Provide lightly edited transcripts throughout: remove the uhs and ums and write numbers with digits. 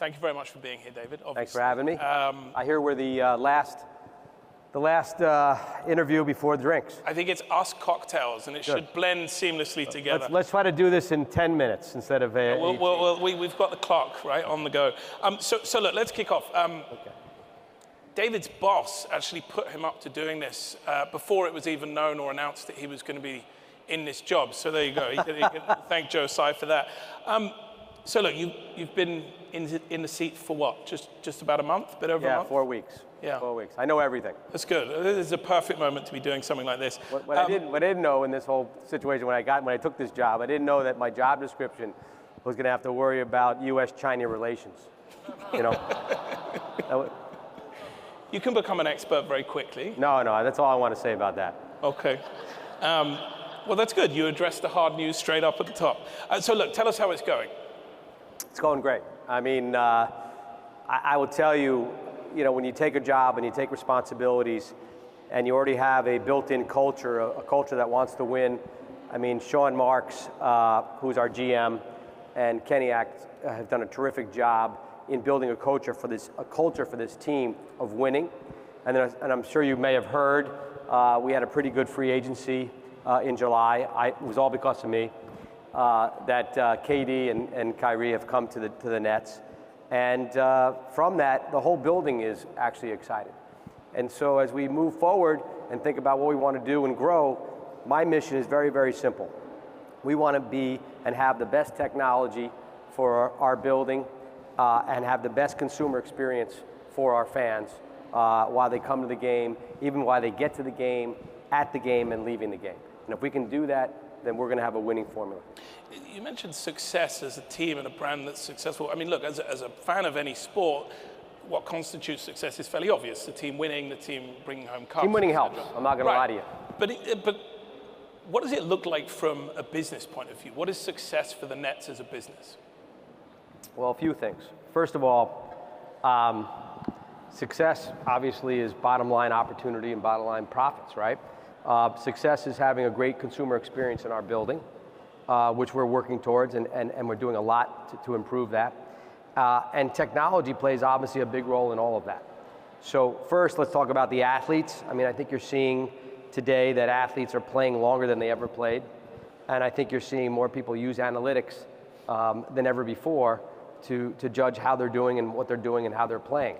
Thank you very much for being here, David. Obviously. Thanks for having me. I hear we're the last interview before the drinks. I think it's us cocktails, and it should blend seamlessly together. Let's try to do this in 10 minutes instead of we've got the clock right on the go. So look, let's kick off. Okay. David's boss actually put him up to doing this before it was even known or announced that he was going to be in this job. So there you go. You can thank Joe Tsai for that. So look, you've been in the seat for what? Just about a month? Bit over a month? 4 weeks. Yeah, 4 weeks. I know everything. That's good. This is a perfect moment to be doing something like this. What I didn't know in this whole situation when I took this job, I didn't know that my job description was going to have to worry about U.S.-China relations. You know. You can become an expert very quickly. No, that's all I want to say about that. Okay. Well, that's good. You addressed the hard news straight up at the top. So look, tell us how it's going. It's going great. I mean, I will tell you, when you take a job and you take responsibilities and you already have a built-in culture, a culture that wants to win. I mean, Sean Marks, who's our GM, and Kenny Act have done a terrific job in building a culture for this team of winning. And I'm sure you may have heard, we had a pretty good free agency in July. It was all because of me. That KD and Kyrie have come to the Nets. And from that, the whole building is actually excited. And so as we move forward and think about what we want to do and grow, my mission is very, very simple. We want to be and have the best technology for our building and have the best consumer experience for our fans while they come to the game, even while they get to the game, at the game, and leaving the game. And if we can do that, then we're going to have a winning formula. You mentioned success as a team and a brand that's successful. I mean, look, as a fan of any sport, what constitutes success is fairly obvious. The team winning, the team bringing home cups. Team winning helps. I'm not going to lie to you. But what does it look like from a business point of view? What is success for the Nets as a business? Well, a few things. First of all, success obviously is bottom line opportunity and bottom line profits, right? Success is having a great consumer experience in our building, which we're working towards, and we're doing a lot to improve that. And technology plays obviously a big role in all of that. So first, let's talk about the athletes. I mean, I think you're seeing today that athletes are playing longer than they ever played. And I think you're seeing more people use analytics than ever before to judge how they're doing and what they're doing and how they're playing.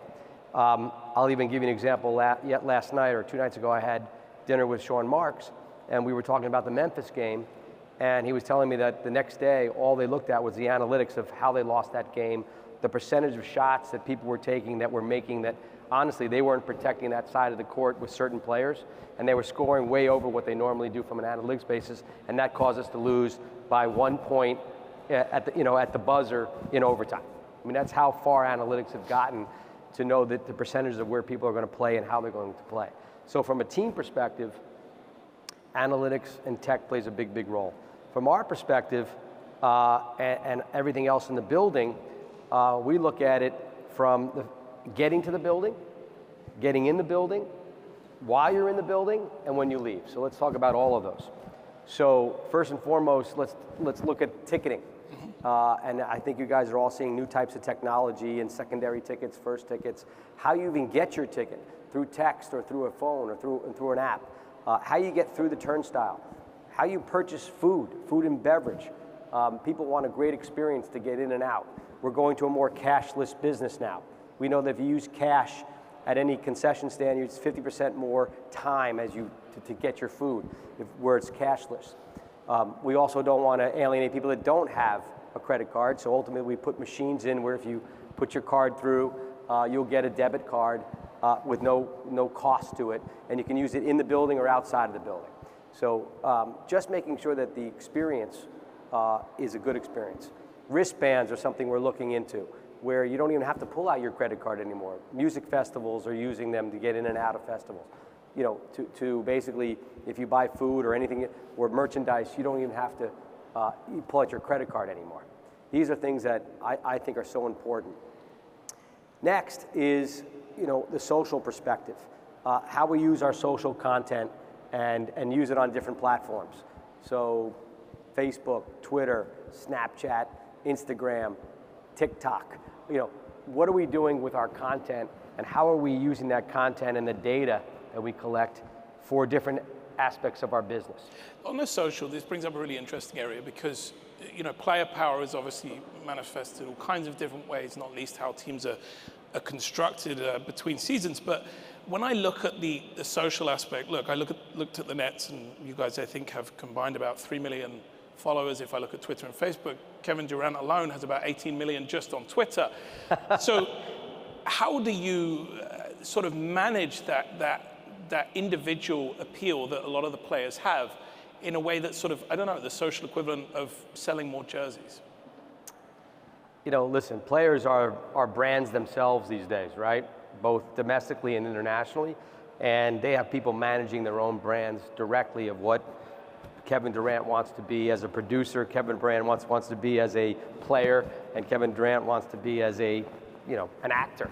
I'll even give you an example. Last night or 2 nights ago, I had dinner with Sean Marks, and we were talking about the Memphis game, and he was telling me that the next day, all they looked at was the analytics of how they lost that game, the percentage of shots that people were taking that were making that, honestly, they weren't protecting that side of the court with certain players, and they were scoring way over what they normally do from an analytics basis, and that caused us to lose by 1 point at the buzzer in overtime. I mean, that's how far analytics have gotten to know that the percentages of where people are going to play and how they're going to play. So from a team perspective, analytics and tech plays a big, big role. From our perspective and everything else in the building, we look at it from getting to the building, getting in the building, while you're in the building, and when you leave. So let's talk about all of those. So first and foremost, let's look at ticketing. And I think you guys are all seeing new types of technology and secondary tickets, first tickets, how you even get your ticket, through text or through a phone or through an app, how you get through the turnstile, how you purchase food and beverage. People want a great experience to get in and out. We're going to a more cashless business now. We know that if you use cash at any concession stand, it's 50% more time as to get your food, where it's cashless. We also don't want to alienate people that don't have a credit card, so ultimately we put machines in where if you put your card through, you'll get a debit card with no cost to it, and you can use it in the building or outside of the building. So just making sure that the experience is a good experience. Wristbands are something we're looking into, where you don't even have to pull out your credit card anymore. Music festivals are using them to get in and out of festivals. You know, to basically, if you buy food or anything, or merchandise, you don't even have to pull out your credit card anymore. These are things that I think are so important. Next is, the social perspective, how we use our social content and use it on different platforms. So Facebook, Twitter, Snapchat, Instagram, TikTok, what are we doing with our content, and how are we using that content and the data that we collect for different aspects of our business? On the social, this brings up a really interesting area because, player power is obviously manifested in all kinds of different ways, not least how teams are constructed between seasons. But when I look at the social aspect, look, I looked at the Nets, and you guys, I think, have combined about 3 million followers. If I look at Twitter and Facebook, Kevin Durant alone has about 18 million just on Twitter. So how do you sort of manage that individual appeal that a lot of the players have in a way that's sort of, I don't know, the social equivalent of selling more jerseys? Listen, players are brands themselves these days, right? Both domestically and internationally. And they have people managing their own brands directly of what Kevin Durant wants to be as a producer, Kevin Durant wants to be as a player, and Kevin Durant wants to be as an actor.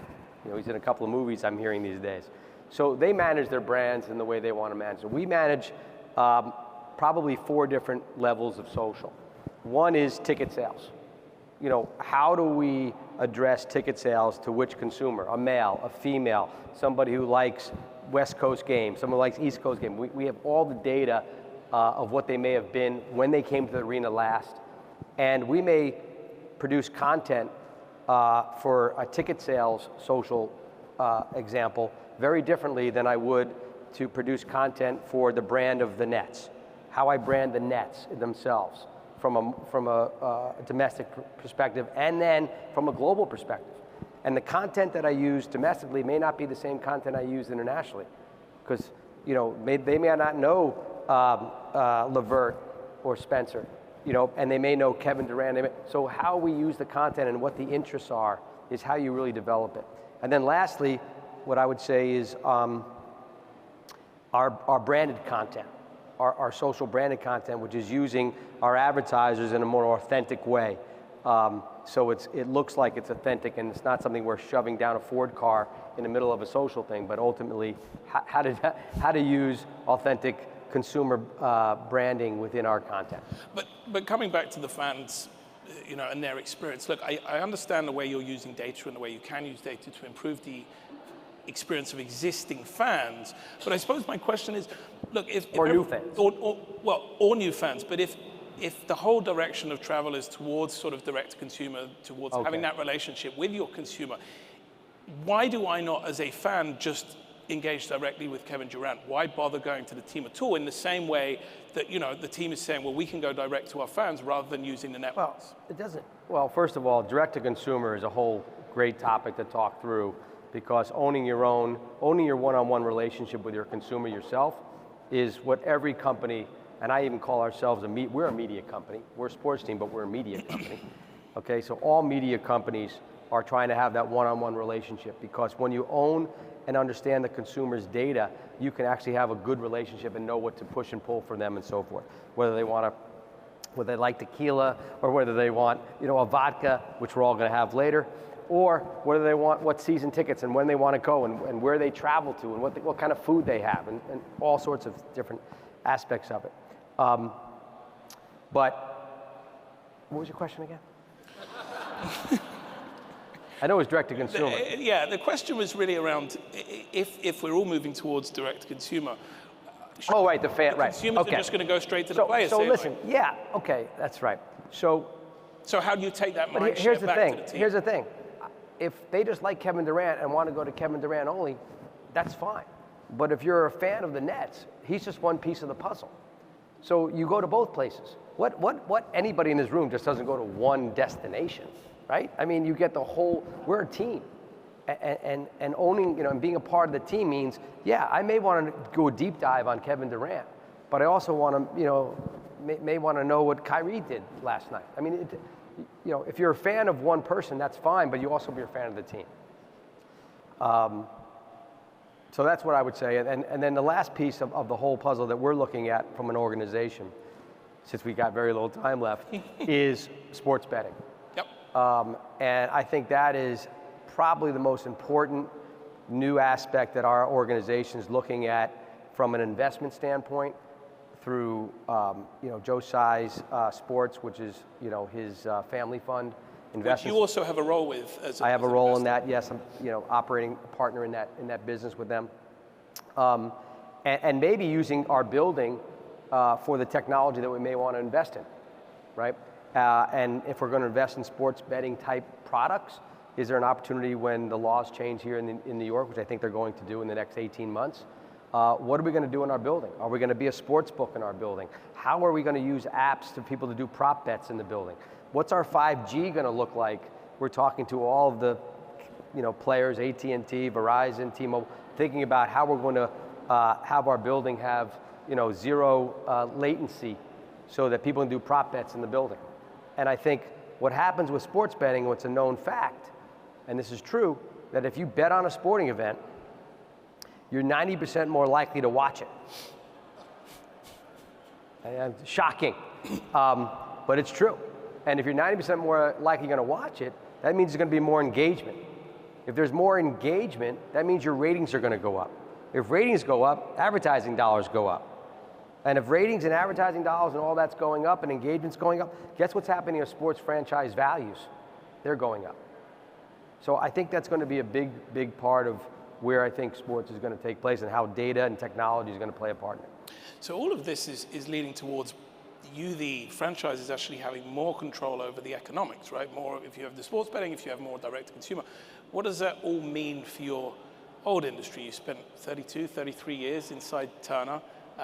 He's in a couple of movies I'm hearing these days. So they manage their brands in the way they want to manage it. We manage probably 4 different levels of social. One is ticket sales. How do we address ticket sales to which consumer? A male, a female, somebody who likes West Coast games, someone who likes East Coast games. We have all the data of what they may have been when they came to the arena last. And we may produce content for a ticket sales social example very differently than I would to produce content for the brand of the Nets, how I brand the Nets themselves from a domestic perspective and then from a global perspective. And the content that I use domestically may not be the same content I use internationally because they may not know Levert or Spencer, and they may know Kevin Durant. So how we use the content and what the interests are is how you really develop it. And then lastly, what I would say is our branded content, our social branded content, which is using our advertisers in a more authentic way. So it looks like it's authentic and it's not something we're shoving down a Ford car in the middle of a social thing, but ultimately how to use authentic consumer branding within our content. But coming back to the fans, and their experience, look, I understand the way you're using data and the way you can use data to improve the experience of existing fans, but I suppose my question is, look, or new fans, or new fans, but if the whole direction of travel is towards sort of direct to consumer, towards having that relationship with your consumer, why do I not, as a fan, just engage directly with Kevin Durant? Why bother going to the team at all in the same way that, the team is saying, well, we can go direct to our fans rather than using the networks? Well, it doesn't. Well, first of all, direct to consumer is a whole great topic to talk through because owning your one-on-one relationship with your consumer yourself is what every company, and I even call ourselves we're a media company. We're a sports team, but we're a media company. Okay, so all media companies are trying to have that one-on-one relationship because when you own and understand the consumer's data, you can actually have a good relationship and know what to push and pull for them and so forth. Whether they like tequila or whether they want, a vodka, which we're all going to have later, or whether they want what season tickets and when they want to go and where they travel to and what kind of food they have and all sorts of different aspects of it. But what was your question again? I know it was direct to consumer. Yeah, the question was really around if we're all moving towards direct to consumer. Oh, right, the fan, right. Consumers are just going to go straight to the players. So listen, yeah, okay, that's right. So how do you take that mind share back to the team? Here's the thing. If they just like Kevin Durant and want to go to Kevin Durant only, that's fine. But if you're a fan of the Nets, he's just one piece of the puzzle. So you go to both places. What anybody in this room just doesn't go to one destination, right? I mean, you get the whole, we're a team. And owning, and being a part of the team means, yeah, I may want to go a deep dive on Kevin Durant, but I also want to, may want to know what Kyrie did last night. I mean, if you're a fan of one person, that's fine, but you also be a fan of the team. So that's what I would say. And then the last piece of the whole puzzle that we're looking at from an organization, since we got very little time left, is sports betting. Yep. And I think that is probably the most important new aspect that our organization is looking at from an investment standpoint through Joe Tsai's sports, which is his family fund, invest. Which you also have a role with. I have a role in that. Yes, I'm operating a partner in that business with them, and maybe using our building for the technology that we may want to invest in, right? And if we're going to invest in sports betting type products, is there an opportunity when the laws change here in New York, which I think they're going to do in the next 18 months? What are we going to do in our building? Are we going to be a sports book in our building? How are we going to use apps for people to do prop bets in the building? What's our 5G going to look like? We're talking to all of the players, AT&T, Verizon, T-Mobile, thinking about how we're going to have our building have zero latency so that people can do prop bets in the building. And I think what happens with sports betting, what's a known fact, and this is true, that if you bet on a sporting event, you're 90% more likely to watch it. And shocking, but it's true. And if you're 90% more likely going to watch it, that means there's going to be more engagement. If there's more engagement, that means your ratings are going to go up. If ratings go up, advertising dollars go up. And if ratings and advertising dollars and all that's going up and engagement's going up, guess what's happening to sports franchise values? They're going up. So I think that's going to be a big, big part of where I think sports is going to take place and how data and technology is going to play a part in it. So all of this is leading towards you, the franchises, actually having more control over the economics, right? More if you have the sports betting, if you have more direct to consumer. What does that all mean for your old industry? You spent 32, 33 years inside Turner.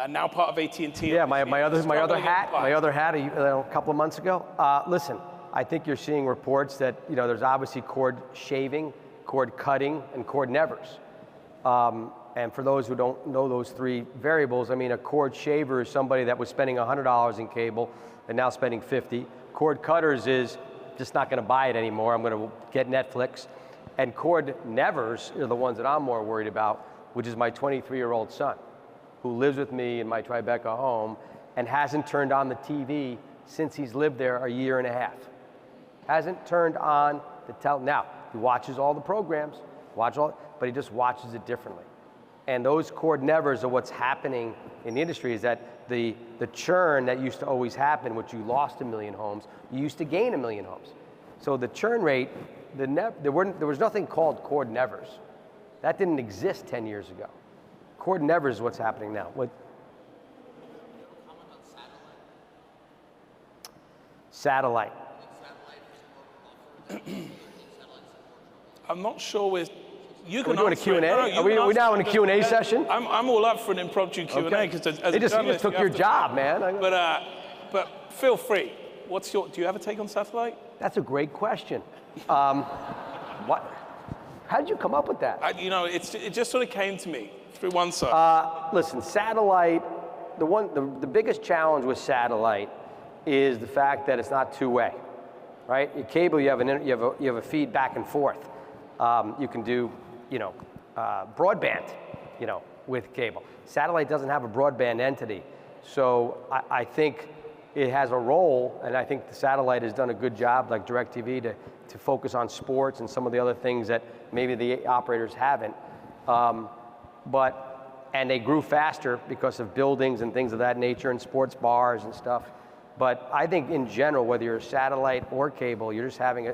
Now part of AT&T. Yeah, my other hat a couple of months ago. Listen, I think you're seeing reports that there's obviously cord shaving, cord cutting, and cord nevers. And for those who don't know those three variables, I mean, a cord shaver is somebody that was spending $100 in cable and now spending $50. Cord cutters is just not going to buy it anymore. I'm going to get Netflix. And cord nevers are the ones that I'm more worried about, which is my 23-year-old son, who lives with me in my Tribeca home and hasn't turned on the TV since he's lived there a year and a half. Hasn't turned on the television. Now, he watches all the programs, but he just watches it differently. And those cord nevers are what's happening in the industry, is that the churn that used to always happen, which you lost 1 million homes, you used to gain 1 million homes. So the churn rate, there was nothing called cord nevers. That didn't exist 10 years ago. Cord nevers is what's happening now. What? Satellite. I'm not sure we're. You can Are we doing a Q&A? Are we now in a Q&A session? I'm all up for an impromptu Q&A because they just took your job, man. But feel free. Do you have a take on satellite? That's a great question. What? How did you come up with that? It just sort of came to me through one side. Listen, satellite. The biggest challenge with satellite is the fact that it's not two-way, right? Your cable, you have a feed back and forth. You can do, broadband, with cable. Satellite doesn't have a broadband entity, so I think it has a role, and I think the satellite has done a good job, like DirecTV, to focus on sports and some of the other things that maybe the operators haven't. And they grew faster because of buildings and things of that nature and sports bars and stuff. But I think in general, whether you're satellite or cable, you're just having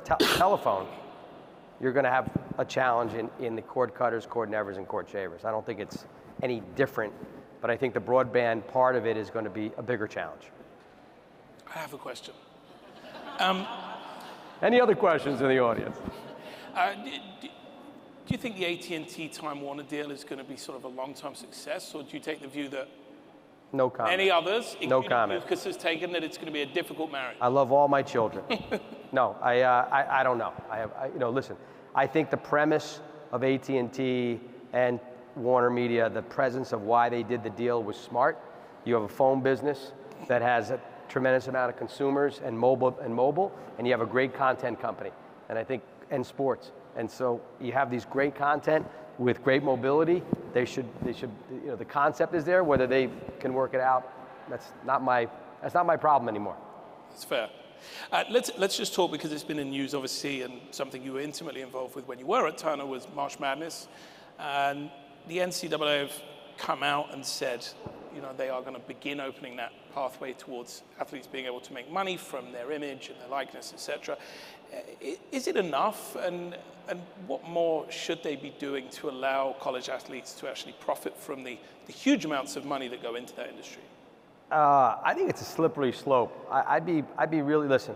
telephone, you're going to have a challenge in the cord cutters, cord nevers, and cord shavers. I don't think it's any different, but I think the broadband part of it is going to be a bigger challenge. I have a question. Any other questions in the audience? Do you think the AT&T Time Warner deal is going to be sort of a long-term success, or do you take the view that no comment. Any others, no comment. Lucas has taken that it's going to be a difficult marriage? I love all my children. No, I don't know. Listen, I think the premise of AT&T and Warner Media, the presence of why they did the deal was smart. You have a phone business that has a tremendous amount of consumers and mobile, and you have a great content company, and sports. And so you have these great content with great mobility. They should, the concept is there. Whether they can work it out, that's not my problem anymore. That's fair. Let's just talk, because it's been in news, obviously, and something you were intimately involved with when you were at Turner was March Madness. And the NCAA have come out and said, they are going to begin opening that pathway towards athletes being able to make money from their image and their likeness, etc. Is it enough? And what more should they be doing to allow college athletes to actually profit from the huge amounts of money that go into that industry? I think it's a slippery slope. I'd be really, listen,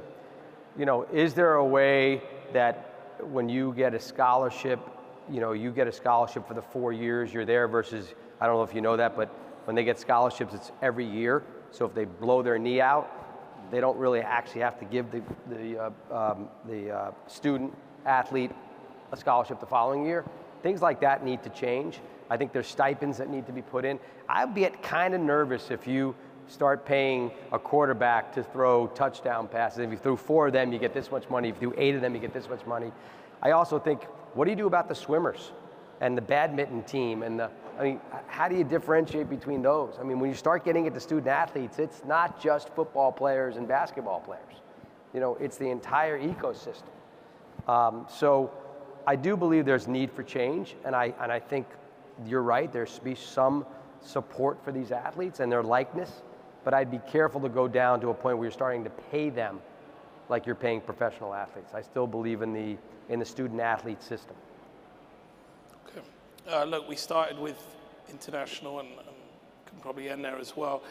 is there a way that when you get a scholarship, you get a scholarship for the 4 years you're there versus, I don't know if you know that, but when they get scholarships, it's every year. So if they blow their knee out, they don't really actually have to give the student athlete a scholarship the following year. Things like that need to change. I think there's stipends that need to be put in. I'd be kind of nervous if you start paying a quarterback to throw touchdown passes. If you threw 4 of them, you get this much money. If you threw 8 of them, you get this much money. I also think, what do you do about the swimmers and the badminton team and how do you differentiate between those? When you start getting into student athletes, it's not just football players and basketball players. It's the entire ecosystem. So I do believe there's need for change, and I think you're right, there should be some support for these athletes and their likeness, but I'd be careful to go down to a point where you're starting to pay them like you're paying professional athletes. I still believe in the student athlete system. Okay. Look, we started with international and can probably end there as well.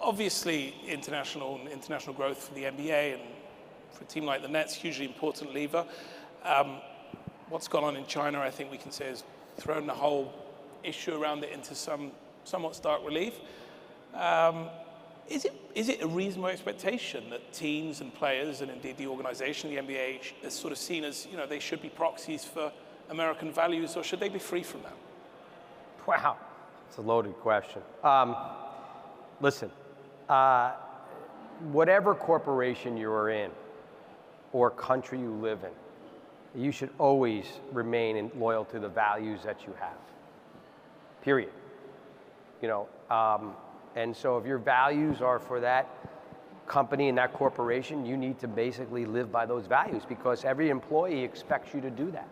Obviously, international growth for the NBA and for a team like the Nets, hugely important lever. What's gone on in China, I think we can say, has thrown the whole issue around it into somewhat stark relief. Is it a reasonable expectation that teams and players, and indeed the organization, the NBA, is sort of seen as, they should be proxies for American values, or should they be free from that? Wow, it's a loaded question. Listen, whatever corporation you're in or country you live in, you should always remain loyal to the values that you have, period. And so if your values are for that company and that corporation, you need to basically live by those values because every employee expects you to do that,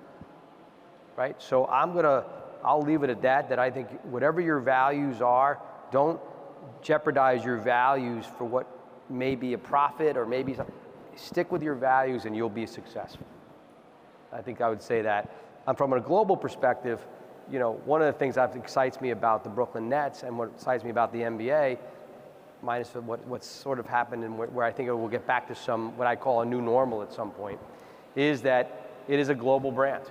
right? So I'll leave it at that I think whatever your values are, don't jeopardize your values for what may be a profit or maybe something. Stick with your values and you'll be successful. I think I would say that. From a global perspective, one of the things that excites me about the Brooklyn Nets and what excites me about the NBA, minus what's sort of happened and where I think it will get back to some, what I call a new normal at some point, is that it is a global brand.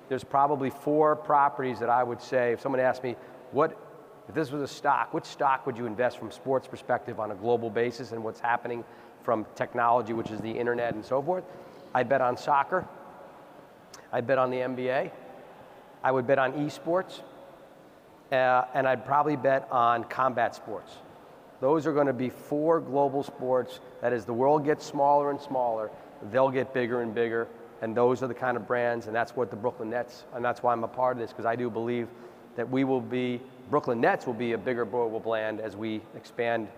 There's probably 4 properties that I would say, if someone asked me, if this was a stock, which stock would you invest from sports perspective on a global basis and what's happening from technology, which is the internet and so forth? I'd bet on soccer. I'd bet on the NBA. I would bet on esports. And I'd probably bet on combat sports. Those are going to be 4 global sports that as the world gets smaller and smaller, they'll get bigger and bigger. And those are the kind of brands, and that's what the Brooklyn Nets, and that's why I'm a part of this, because I do believe that Brooklyn Nets will be a bigger global brand as we expand,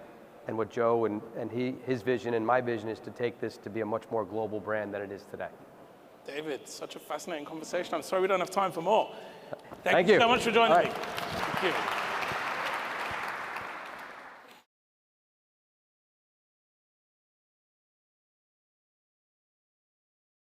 and what Joe and his vision and my vision is to take this to be a much more global brand than it is today. David, such a fascinating conversation. I'm sorry we don't have time for more. Thank you so much for joining me. Thank you.